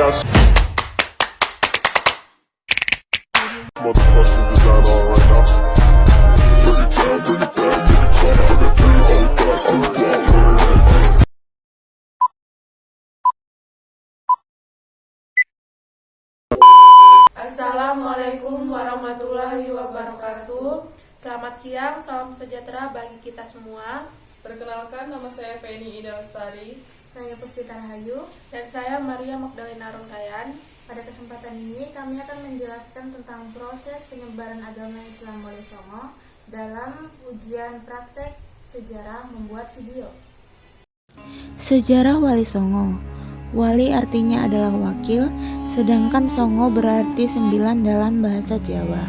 ass. Motherfucking design on right now. Bring it down, bring it down, bring it down. I got 3 old guys on the block. Assalamualaikum warahmatullahi wabarakatuh. Selamat siang, salam sejahtera bagi kita semua. Perkenalkan, nama saya Penny Ida Lestari. Saya Puspita Rahayu. Dan saya Maria Magdalena Rongkayan. Pada kesempatan ini kami akan menjelaskan tentang proses penyebaran agama Islam Wali Songo dalam ujian praktek sejarah membuat video. Sejarah Wali Songo. Wali artinya adalah wakil, sedangkan Songo berarti 9 dalam bahasa Jawa.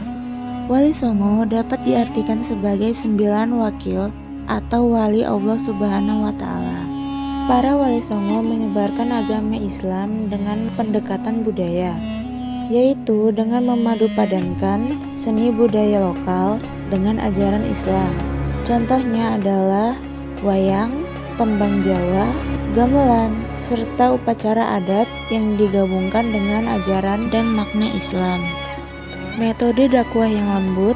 Wali Songo dapat diartikan sebagai 9 wakil atau wali Allah Subhanahu wa Ta'ala. Para wali Songo menyebarkan agama Islam dengan pendekatan budaya, yaitu dengan memadupadankan seni budaya lokal dengan ajaran Islam. Contohnya adalah wayang, tembang Jawa, gamelan, serta upacara adat yang digabungkan dengan ajaran dan makna Islam. Metode dakwah yang lembut,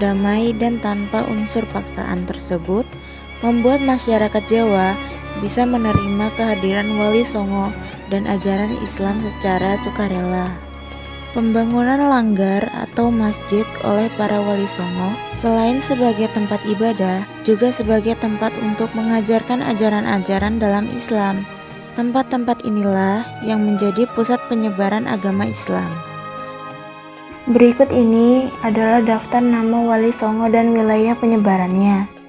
damai, dan tanpa unsur paksaan tersebut membuat masyarakat Jawa bisa menerima kehadiran Wali Songo dan ajaran Islam secara sukarela. Pembangunan langgar atau masjid oleh para Wali Songo selain sebagai tempat ibadah, juga sebagai tempat untuk mengajarkan ajaran-ajaran dalam Islam. Tempat-tempat inilah yang menjadi pusat penyebaran agama Islam. Berikut ini adalah daftar nama Wali Songo dan wilayah penyebarannya.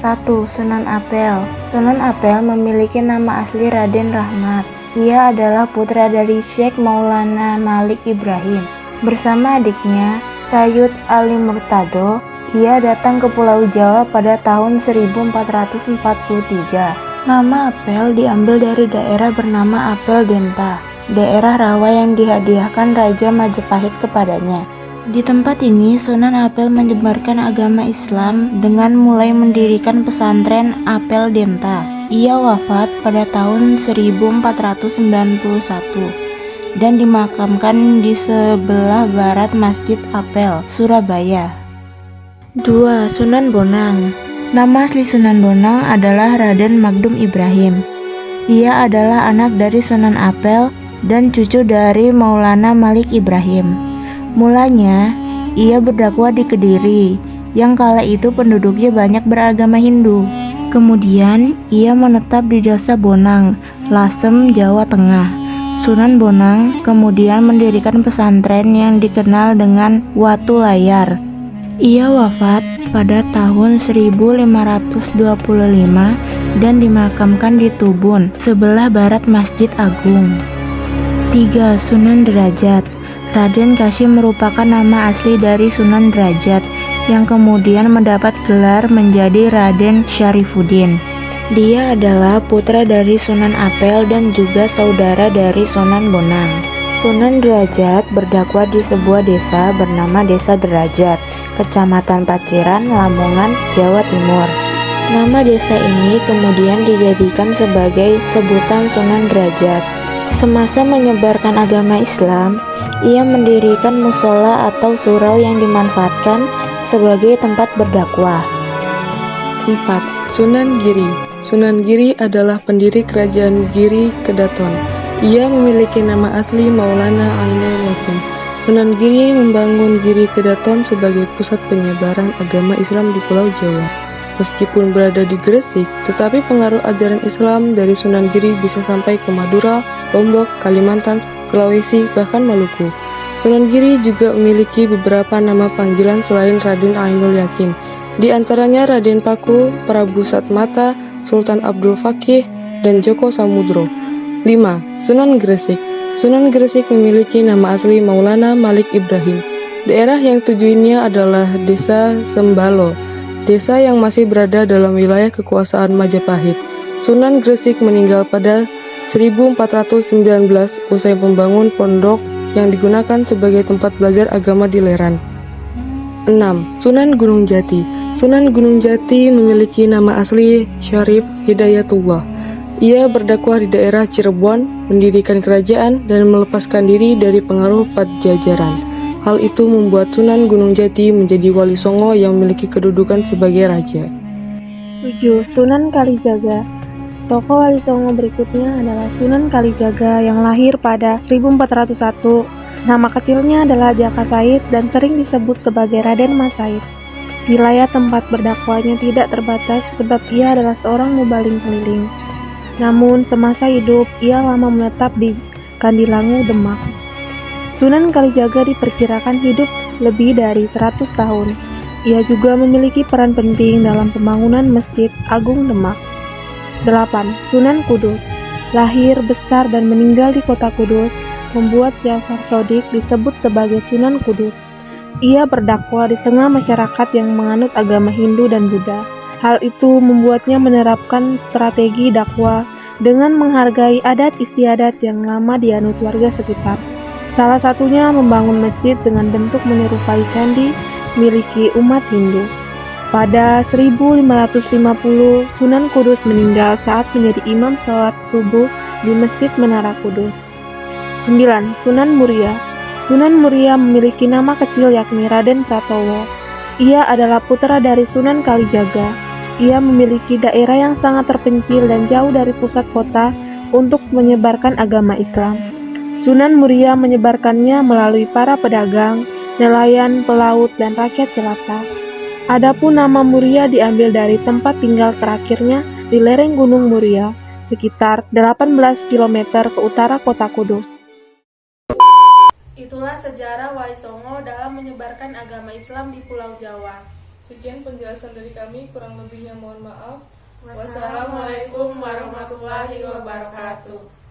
1. Sunan Ampel. Sunan Ampel memiliki nama asli Raden Rahmat. Ia adalah putra dari Syekh Maulana Malik Ibrahim. Bersama adiknya, Sayyid Ali Murtado, ia datang ke Pulau Jawa pada tahun 1443. Nama Apel diambil dari daerah bernama Apel Denta, daerah rawa yang dihadiahkan Raja Majapahit kepadanya. Di tempat ini, Sunan Ampel menyebarkan agama Islam dengan mulai mendirikan pesantren Apel Denta. Ia wafat pada tahun 1491 dan dimakamkan di sebelah barat Masjid Apel, Surabaya. 2. Sunan Bonang. Nama asli Sunan Bonang adalah Raden Magdum Ibrahim. Ia adalah anak dari Sunan Ampel dan cucu dari Maulana Malik Ibrahim. Mulanya, ia berdakwah di Kediri, yang kala itu penduduknya banyak beragama Hindu. Kemudian, ia menetap di Desa Bonang, Lasem, Jawa Tengah. Sunan Bonang kemudian mendirikan pesantren yang dikenal dengan Watu Layar. Ia wafat pada tahun 1525 dan dimakamkan di Tubun, sebelah barat Masjid Agung. 3. Sunan Derajat. Raden Kasyim merupakan nama asli dari Sunan Derajat yang kemudian mendapat gelar menjadi Raden Syarifuddin. Dia adalah putra dari Sunan Ampel dan juga saudara dari Sunan Bonang. Sunan Derajat berdakwah di sebuah desa bernama Desa Derajat, Kecamatan Paciran, Lamongan, Jawa Timur. Nama desa ini kemudian dijadikan sebagai sebutan Sunan Derajat. Semasa menyebarkan agama Islam, ia mendirikan musola atau surau yang dimanfaatkan sebagai tempat berdakwah. 4. Sunan Giri. Sunan Giri adalah pendiri kerajaan Giri Kedaton. Ia memiliki nama asli Maulana Ainul Yakin. Sunan Giri membangun Giri Kedaton sebagai pusat penyebaran agama Islam di Pulau Jawa. Meskipun berada di Gresik, tetapi pengaruh ajaran Islam dari Sunan Giri bisa sampai ke Madura, Lombok, Kalimantan, Sulawesi, bahkan Maluku. Sunan Giri juga memiliki beberapa nama panggilan selain Raden Ainul Yakin. Di antaranya Raden Paku, Prabu Satmata, Sultan Abdul Fakih, dan Joko Samudro. 5. Sunan Gresik. Sunan Gresik memiliki nama asli Maulana Malik Ibrahim. Daerah yang tujuannya adalah Desa Sembalo, desa yang masih berada dalam wilayah kekuasaan Majapahit. Sunan Gresik meninggal pada 1419 usai membangun pondok yang digunakan sebagai tempat belajar agama di Leran. 6. Sunan Gunung Jati. Sunan Gunung Jati memiliki nama asli Syarif Hidayatullah. Ia berdakwah di daerah Cirebon, mendirikan kerajaan, dan melepaskan diri dari pengaruh Pajajaran. Hal itu membuat Sunan Gunung Jati menjadi Wali Songo yang memiliki kedudukan sebagai raja. 7. Sunan Kalijaga. Tokoh Wali Songo berikutnya adalah Sunan Kalijaga yang lahir pada 1401. Nama kecilnya adalah Jaka Said dan sering disebut sebagai Raden Mas Said. Wilayah tempat berdakwahnya tidak terbatas sebab ia adalah seorang mubaling keliling. Namun semasa hidup ia lama menetap di Kandilangu, Demak. Sunan Kalijaga diperkirakan hidup lebih dari 100 tahun. Ia juga memiliki peran penting dalam pembangunan Masjid Agung Demak. 8. Sunan Kudus. Lahir, besar, dan meninggal di kota Kudus, membuat Ja'far Shodiq disebut sebagai Sunan Kudus. Ia berdakwah di tengah masyarakat yang menganut agama Hindu dan Buddha. Hal itu membuatnya menerapkan strategi dakwah dengan menghargai adat istiadat yang lama dianut warga sekitar. Salah satunya membangun masjid dengan bentuk menyerupai candi miliki umat Hindu. Pada 1550, Sunan Kudus meninggal saat menjadi imam sholat subuh di Masjid Menara Kudus. 9. Sunan Muria. Sunan Muria memiliki nama kecil yakni Raden Pratowo. Ia adalah putra dari Sunan Kalijaga. Ia memiliki daerah yang sangat terpencil dan jauh dari pusat kota untuk menyebarkan agama Islam. Sunan Muria menyebarkannya melalui para pedagang, nelayan, pelaut, dan rakyat jelata. Adapun nama Muria diambil dari tempat tinggal terakhirnya di lereng Gunung Muria, sekitar 18 km ke utara kota Kudus. Itulah sejarah Wali Songo dalam menyebarkan agama Islam di Pulau Jawa. Sekian penjelasan dari kami, kurang lebihnya mohon maaf. Wassalamualaikum warahmatullahi wabarakatuh.